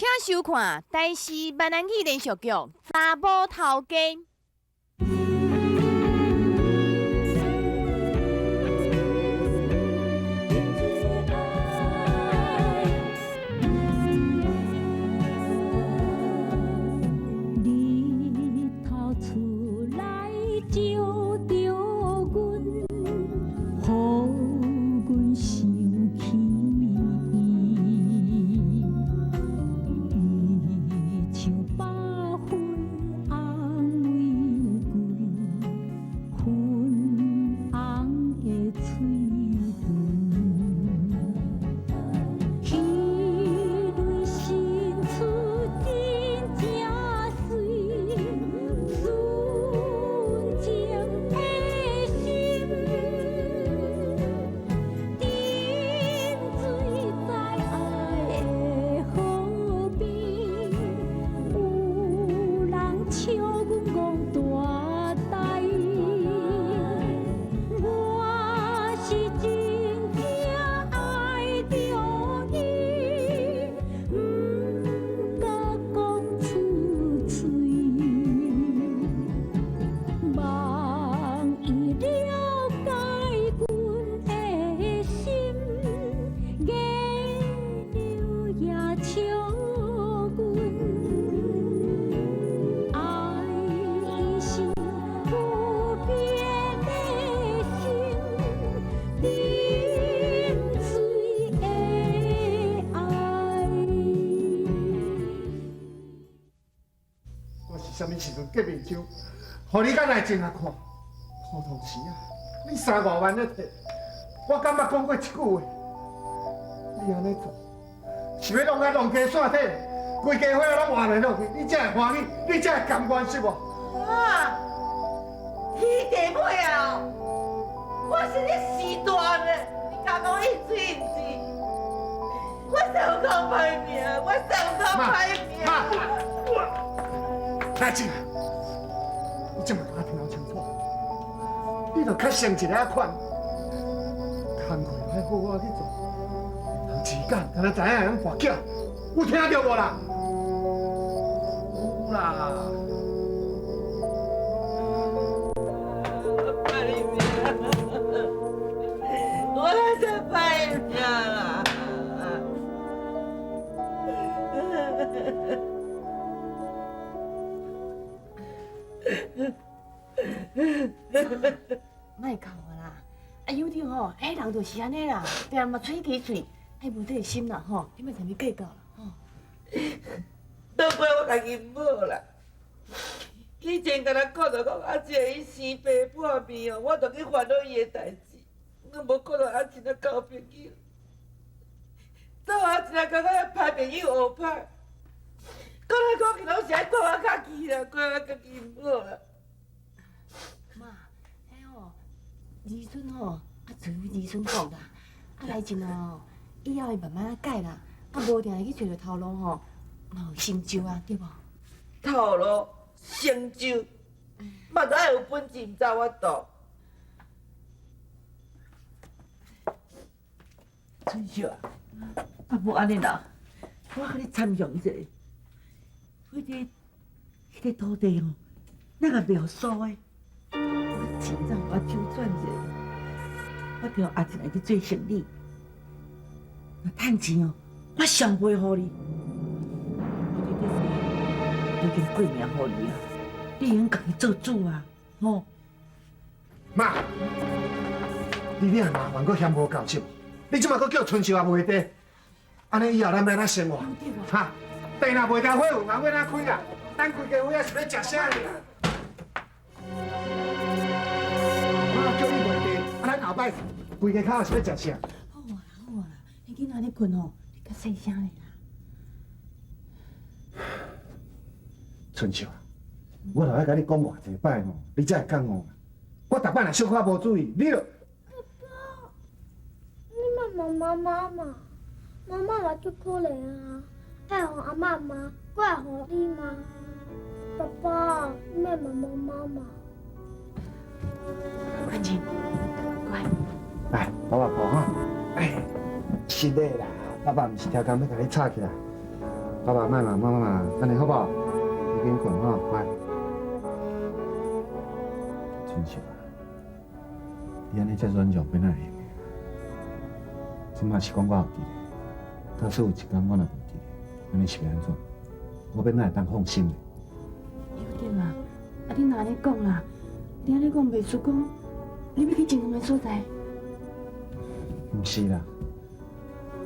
请收看台视闽南语连续剧《查某头家》。日头出来照着阮，予阮想起伊，伊像百分安慰阮，粉红的嘴唇，彼蕊新出真正水，纯情的心，沉醉在爱的河边，有人笑阮戆大台，我是真正爱着伊，不敢讲出嘴，望伊了解阮的心，月流也笑阮，爱伊是不变的心，沉醉的爱。我是啥物时阵结面酒，互你敢来前来看？普通时啊，你3、5万咧摕，我敢捌讲过一句话？你安尼做，是要弄甲弄家散体，规家伙拢活袂落去，你才会欢喜，你才会甘愿是无？啊！天地尾啊！我是你时大呢，你敢讲一嘴唔是？我上讲歹命，我上讲歹命。来进来，你这么甲我听清楚，你着较像一个款，工课歹好好去做，人时间敢若知影人跋筊，有听到无啦？有啦。歹命，我是歹命啦。莫哭啊啦！啊，有着吼，迄人就是安尼啦，掂嘛嘴起嘴，爱无底心啦吼，你莫啥物计较啦吼。倒飞我家己母啦。以前甲咱讲着讲阿姐伊生病破病哦，我着去烦恼伊的代志，我无看到阿姐那交朋友。做阿姐那感觉歹朋友学歹，讲来讲去拢是爱怪我家己啦，怪我家己母啦。妈，迄吼，儿孙吼，啊，随儿孙讲啦，啊，来真吼，以后会慢慢改啦，啊，无定会去找着头路吼，嘛有成就啊，对无？头路成就，嘛都爱有本事，毋知我度。春秀啊，啊无安尼啦，我甲你参详一下，迄个土地哦，那个苗数的，我钱让我周转一下，我着阿进来去做生意，若趁钱哦，我上袂互你。我已经过命互你啊！你应家己做主啊，吼！妈，你俩麻烦搁嫌无够是无？你即马搁叫春秀也袂地，安尼以后咱要哪生活？哈，地若袂交火有人要哪开啦？咱规家伙也是要食啥的啦？我叫你袂地，啊，咱后摆规家口也是要食啥？好啊啦，好啊啦，你囡仔咧困吼，你较细声咧啦。春秀啊，我著爱甲你讲偌济摆吼，你才会感悟。我逐摆若小可无注意，你著……你问妈妈嘛，妈妈最可怜啊，爱互阿妈骂，我爱互你骂。爸爸，你莫问妈妈。关静，乖。来，爸爸抱哈。哎，是的啦，爸爸毋是超工要甲你吵起来。爸爸慢嘛，妈妈，安尼好不好？你紧困吼，乖。春秀啊，你安尼遮软弱，要哪会用？即马是讲我有记咧，假使有一天我若无记咧，安尼是要安怎？我要哪会当放心咧？有点啊，你哪安尼讲啦？你安尼讲袂输讲，你要去前两个所在。毋是啦，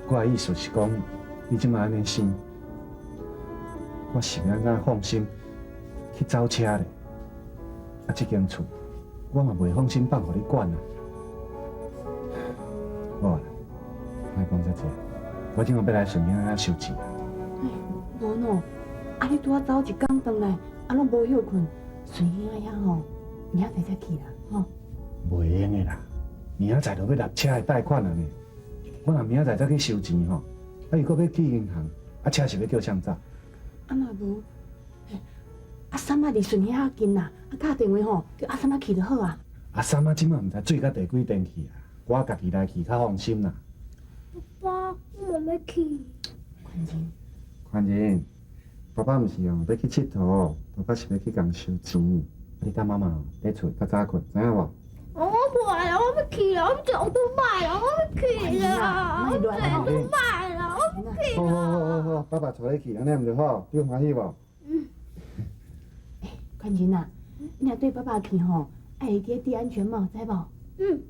我的意思是讲，你即马安尼想，我是要安怎放心去走车咧？啊，这间厝我嘛袂放心放互你管啊。好啊，莫讲遮济，我今晚要来顺便来收钱啊。无喏，你拄仔走一工回来，拢无休困，顺便遐吼，明仔载才去啦，吼。袂用的啦，明仔载就要落车的贷款了呢。我若明仔载再去收钱吼，伊搁要去银行，车是要叫谁走？若无，阿三仔离顺遐近啦，打电话吼，叫阿三仔去就好啊。阿三仔即马毋知醉到第几点去啊？我家己来去较放心啦。爸，我没去。宽仁，爸爸毋是哦，要去佚佗，爸爸是要去共收钱。你甲妈妈在厝较早困，知影无？我不来了，我不去了，我走都卖了，我不去了，我走都卖了，我不去了。好，爸爸带你去，安尼毋就好？你有欢喜无？宽仁啊，你若对爸爸去吼，爱会记得戴安全帽，知无？嗯。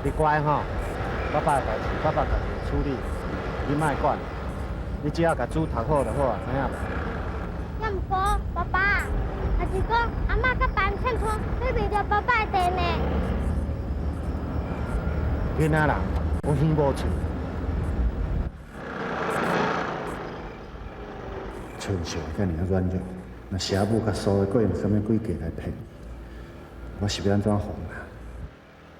你乖吼，爸爸的代志，爸爸家己处理，你莫管。你只要甲书读好就好啊，知影无？要毋过，爸爸，还是讲阿嬷甲爸欠拖，你袂着爸爸的地呢？囡仔人有耳无喙。春秀遮尔啊软弱，若社母甲苏的，搁用什么诡计来骗？我是要安怎防啊？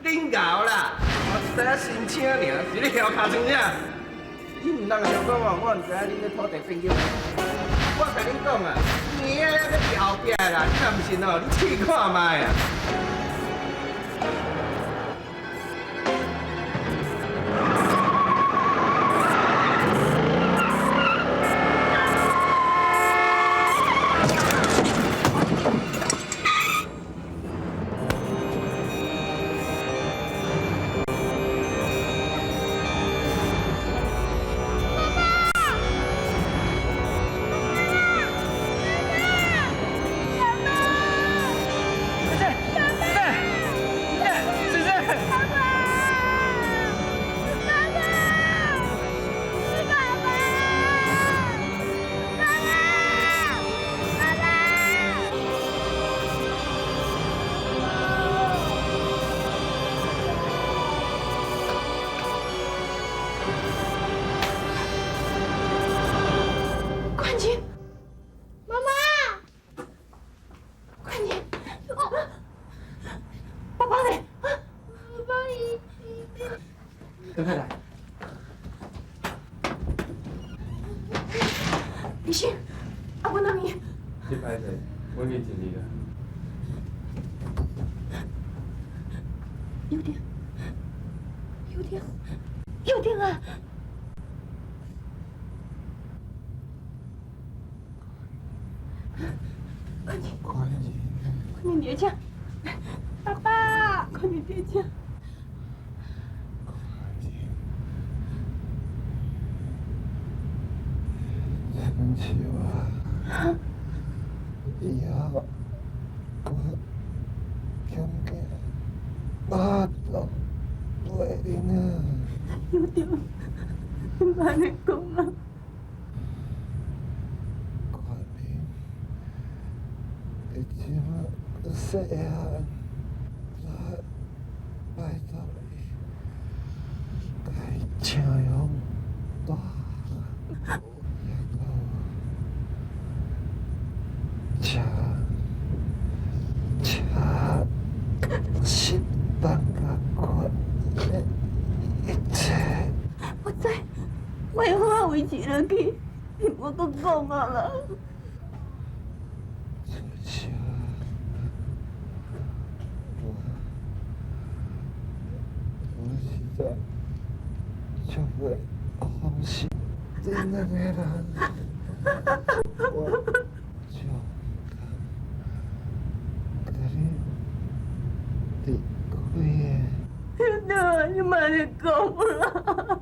恁搞啦，我一知影申请尔，是你晓卡成啥？你毋通想讲我毋知影恁咧土地变叫。我甲恁讲啊，年仔要伫后壁啦，你若毋信哦，你试看卖啊！等下来，李信，阿伯那里。这歹势，我已经尽力了。有点啊！快点叠加，爸爸，快点叠加。春秀啊，以后我肯定我都陪你啊。有点，你妈你讲啊。快点，你这么细汉，拜托你，该请用大。是当甲款的一切。我知，我会好好维持落去，你莫搁讲啊啦。春秀，在就会红心的那个人，我就可以离开。那你妈的讲啦！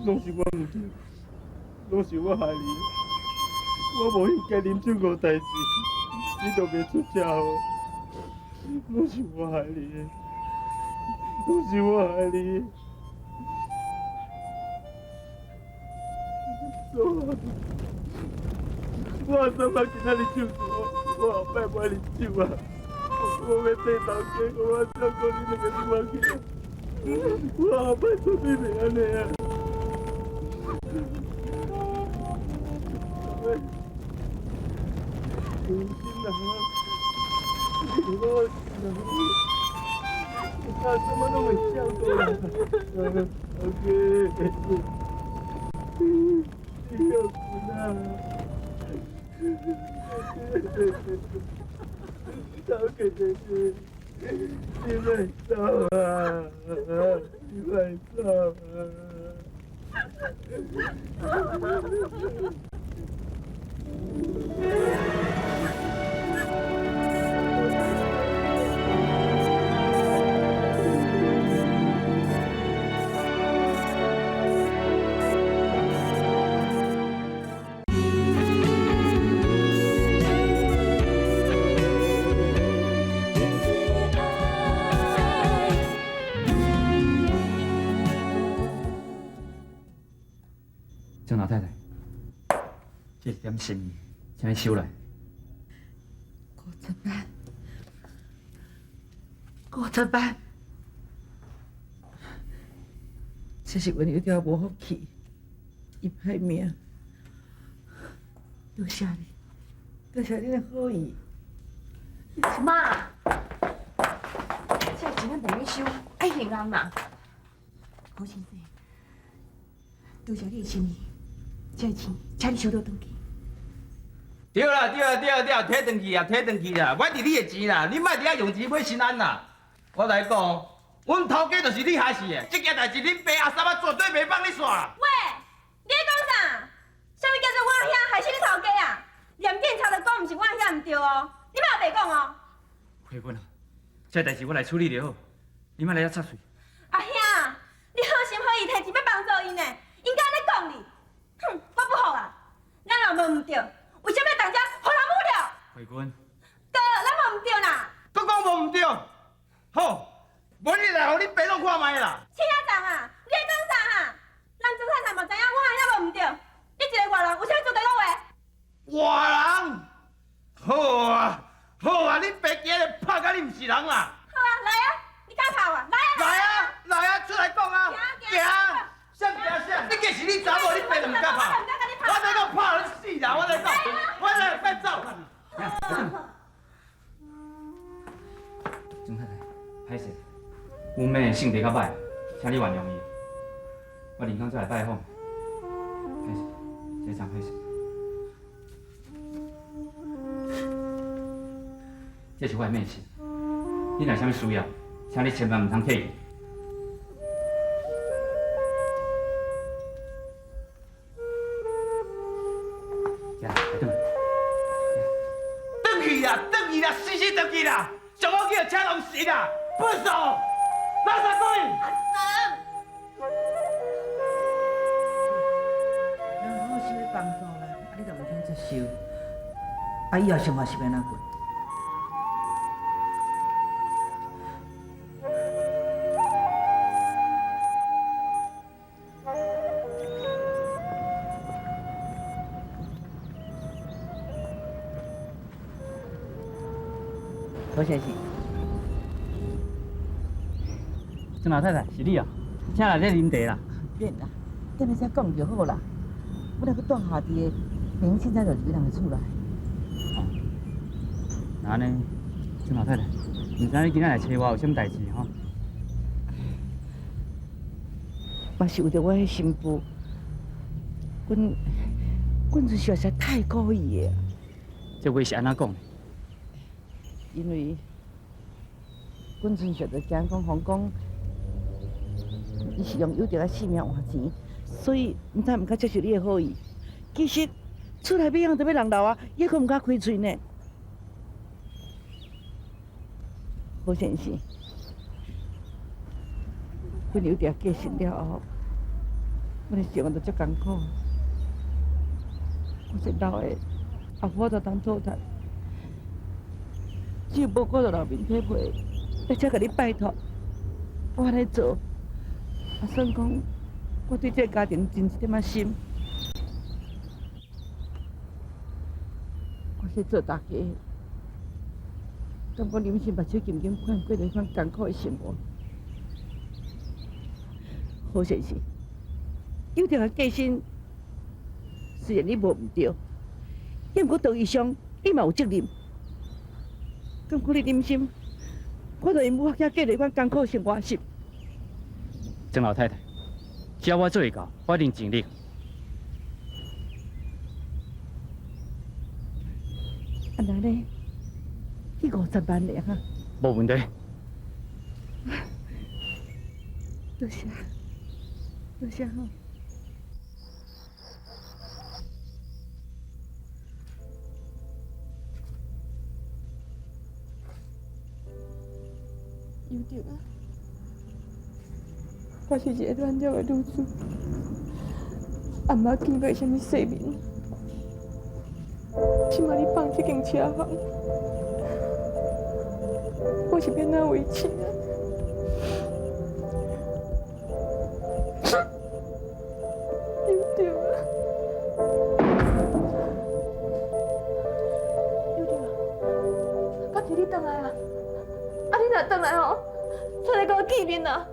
拢是我唔对，拢是我害你。我无应该啉这个代志，你都袂出车祸，拢是我害你的，拢是我害你的。我怎么今仔日手我后摆买啉酒啊？我要缀头家，我照顾你两个女仔去。我后摆绝对袂安尼啊！有心人啊，我他什么都会想到啦。OK， 你要哭啦。小姐姐，你别走啊！你别走啊！郑老太太，这点心意，请你收来。50万，这是阮有条无福气，伊歹命。多谢你，多谢你的好意。妈，这钱咱等于收，爱平安嘛。好先生，多谢你的心意，这钱请你收到转去。对啦，摕转去啊，摕转去啦！我是你的钱啦，你莫伫遐用钱买心安啦。我来讲，阮头家就是你害死的，这件代志恁爸阿三啊绝对袂放你煞啦。喂，你在讲啥？啥物叫做我遐害死你头家啊？连警察都讲毋是我遐毋对哦，你莫白讲哦。慧君啊，这代志我来处理就好，你莫来遐插嘴。阿兄，你好心好意提钱要帮助因呢，应该咧讲你。哼，我不好啊，咱若无毋对，为什么要当遮互人侮辱？慧君，哥，咱无毋对啦。佮讲无毋对，好，无你来互你爸拢看卖啦。青仔长啊，你在讲啥哈？咱朱太太嘛知影我遐无毋对，你一个外人有啥资格讲话？外人，好啊，好啊，你爸今日拍甲你毋是人啦。好啊，来啊，你敢拍我？来啊，出来讲啊！行啥你既是你查某，你爸就毋敢拍。我在讲拍你死啦！我在讲，我来快走。郑太太，歹势，阮妹性地较歹，请你原谅伊。我林刚再来拜访，歹势，这真歹势。这是我的妹事，你若有啥物需要，请你千万唔通客气。转去啦，死死转去啦！上好去就请人死啦！不爽，拉萨鬼！阿三，咱好心的帮助啦，你就唔通接受。以后生活是要哪过？何先生，郑老太太是你啊？请来这啉茶啦。免啦，等下再讲就好啦。我那个住下地的，明明凊彩就入人的厝内。那安尼，郑老太太，唔知你今仔来找我有啥物代志吼？嘛是为着我迄新妇，阮就是实在太故意的。这话是安怎讲？因为阮纯粹就惊讲皇讲，伊是用有着的性命换钱，所以毋但毋敢接受你的好意。其实厝内要养都要人留啊，也可毋敢开嘴呢。何先生，阮有着嫁身了后，阮的生活都足艰苦。我是老的，后我都当做谈。只有无顾到老面体皮，才甲你拜托，我安尼做，也算讲我对这个家庭尽一点仔心。我是做大家，敢讲人生目睭紧紧看过这款艰苦的生活。何先生，有条个计薪，虽然你无毋对，但不过道义上你嘛有责任。敢讲你忍心，我就因母仔过这款艰苦生活是？郑老太太，只要我做会到，我一定尽力。啊，那呢？去50万了哈。无问题。多谢，多谢哈。有着啊，我是一个软弱的女子，也毋捌经过什么世面，即马你放这间车行，我是要哪为生啊？有着啊，有着啊，到时你回来啊？啊，你若回来吼，出来甲我见面啊！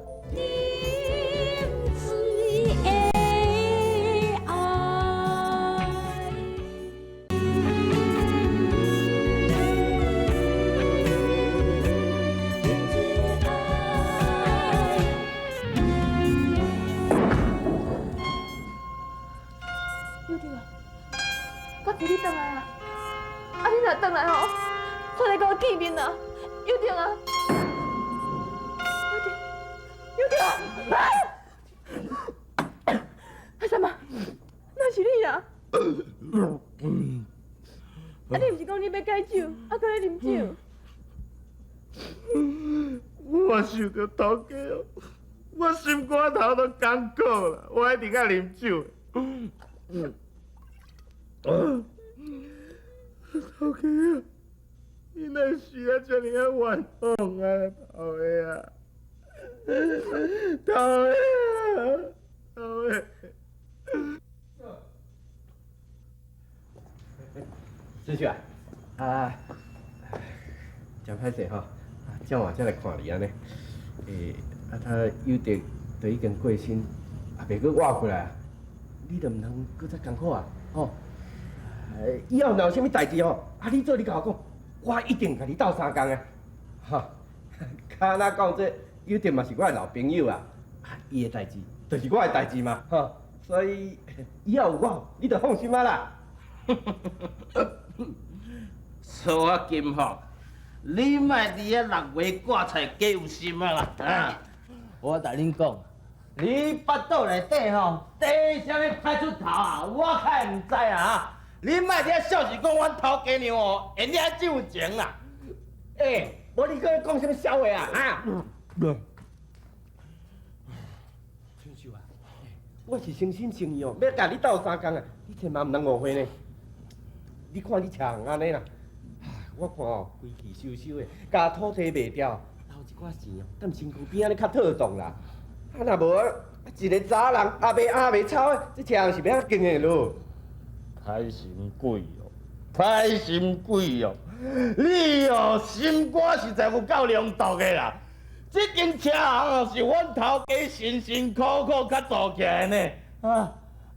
有着啊，到时你回来啊？啊，你若回来吼，出来甲我见面啊！有着啊！有着啊！阿三妈，那是你啊？啊，你毋是讲你要戒酒，啊，搁咧啉酒？我想着头家哦，我心肝头都艰苦啦，我一直爱啉酒。头家啊，你哪时啊遮尔啊冤枉啊，头家啊！头家啊，头家。师兄啊，真歹势吼，正晚才来看你安尼。他有得就已经过身，也袂阁活过来啊，你就毋通搁再艰苦啊，吼。以后若有啥物代志吼，你做你甲我讲，我一定甲你斗相共的，哈。敢若讲这有得嘛是我的老朋友啊，伊的代志就是我的代志嘛，吼。所以以后有我，你就放心啊啦。说我金凤，你莫伫咧6月挂菜加有心啊啦！啊，我甲恁讲，你腹肚内底吼，第啥物派出头啊？我较会毋知啊！你莫伫咧笑是讲阮头家娘哦，因遐酒情啦。无你搁咧讲啥物笑话啊？啊！真是我是诚心诚意哦，要甲你斗3工啊，你千万毋通误会呢。你看你强安尼啦，我看哦，规气收收的，甲土地卖掉，留一寡钱哦，踮身躯边安尼较妥当啦。啊，若无一个查人阿袂阿袂吵的，这车是要经的咯。开心鬼哦，开心鬼哦！你哦，心肝实在有够良毒的啦！这间车行哦，是阮头家辛辛苦苦甲做起来呢。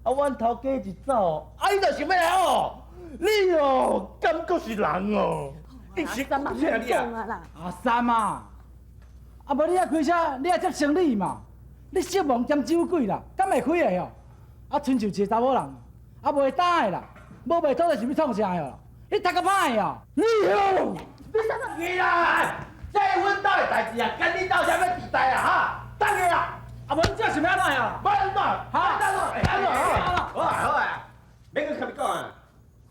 阮头家一走，伊就想要来哦。你哦，敢阁是人哦？阿三嘛，别讲啊啦！阿三啊，无你遐开车，你也接生理嘛？你色盲兼酒鬼啦，敢会开的哦？亲像一个查某人，无会打的啦，无袂讨就是要创啥的哦？你读个歹的哦？你哦，你啦，这阮兜的代志啊，跟你兜啥物地带啊哈？等下啊，无你这想要哪样？不然怎？好，好啊，免去甲你讲啊，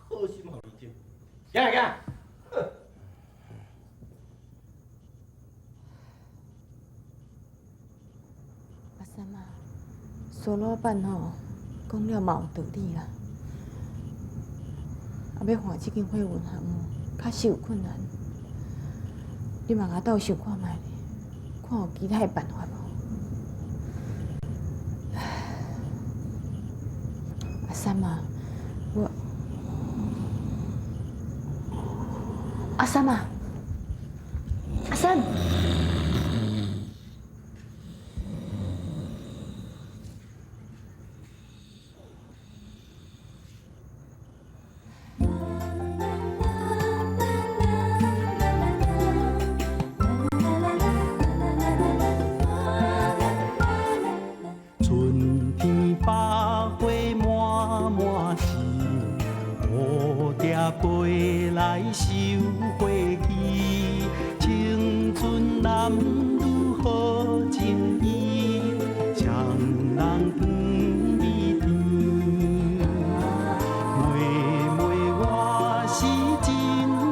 好心互你招。行啊行。阿三啊，苏老板吼讲了嘛有道理啦。要换这间货运行哦，确实有困难。你嘛甲斗想看卖咧，看有其他的办法无？阿三啊，阿三啊，阿三。归来收花期，青春男女好情谊，双人旁边甜。妹妹我是真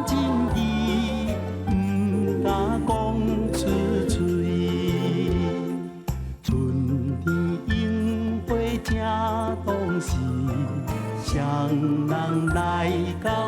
真意，不敢讲出嘴。春天樱花正当时，双人来到。